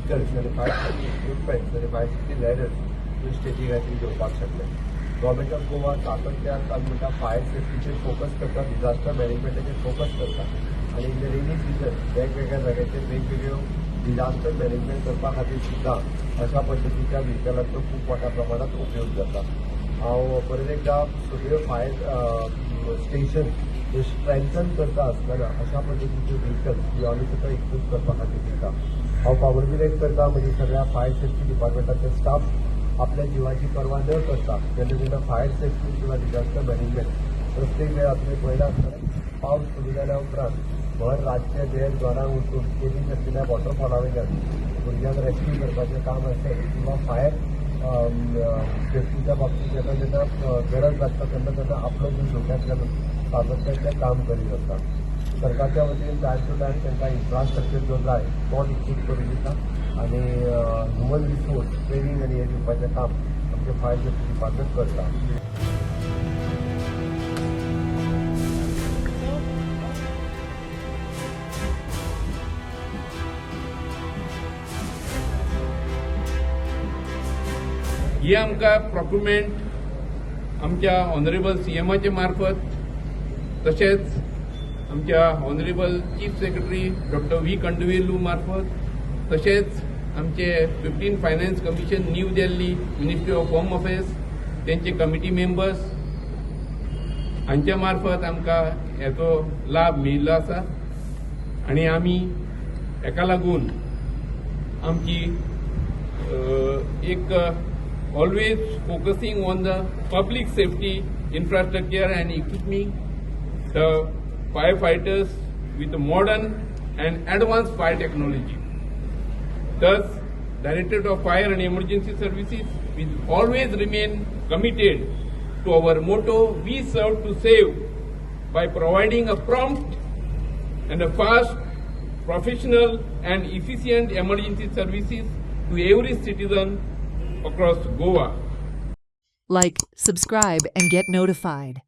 Vehicles आनी fire equipments आनी fire safety लॅडर्स ह्यो स्टेजी खातीर घेवपाक शकले. गव्हर्मेंट ऑफ गोवा सातत्यान आमी म्हणटा फायर सेफ्टीचेर फोकस करता, डिजास्टर मॅनेजमेंटाचेर फोकस करता आनी इन द रेनी सिजन वेगवेगळ्या जाग्याचेर वेगवेगळ्यो डिजास्टर मॅनेजमेंट करपा खातीर सुद्दां अशा पद्दतीच्या व्हेकलांचो खूब मोठ्या प्रमाणात उपयोग जाता. हांव परत एकदा सगळ्यो फायर स्टेशन जे स्ट्रेंथन करता आसतना अशा पद्दतीच्यो व्हेकल्स ह्यो आमी सुद्दां इक्विप करपा खातीर दिता. हांव पावर करता म्हणजे सगळ्या फायर सेफ्टी डिपार्टमेंटाचे स्टाफ आपल्या जीवाची पर्वा न करता जेन्ना फायर सेफ्टी किंवा डिजास्टर मॅनेजमेंट प्रत्येक वेळा तुमी पळयला आसतलें पावस सुरू जाल्या उपरांत भर रातचे वेळ जोरान उठून केली आशिल्ल्या वॉटरफॉला वयल्यान भुरग्यांक रेस्क्यू करपाचें काम असेल किंवा फायर सेफ्टीच्या बाबतीत जेन्ना गरज लागता तेन्ना आपलो जीव धोक्यात घालून सातत्याचें काम करीत आसता. सरकारच्या वतीन टायम टू टायम तांकां इन्फ्रास्ट्रक्चर जो जाय तो इक्विप करून दिता आनी ह्युमन रिसोर्स ट्रेनिंग आनी हे दिवपाचें काम आमचे फायर सेफ्टी डिपार्टमेंट करता. ही आमकां प्रोक्युरमेंट आमच्या ऑनरेबल सीएमाचे मार्फत तशेंच आमच्या honourable chief secretary doctor V Kandavelu मार्फत तशेंच आमचे 15 finance commission New Delhi ministry of home affairs त्यांचे कमिटी मेंबर्स हांच्या मार्फत आमकां हेचो लाभ मेळिल्लो आसा आनी आमी हेका लागून आमची एक always focusing on the public safety infrastructure and equipping the firefighters with modern and advanced fire technology. Thus, Directorate of Fire and Emergency Services will always remain committed to our motto, we serve to save, by providing a prompt and a fast, professional and efficient emergency services to every citizen across Goa. Like, subscribe, and get notified.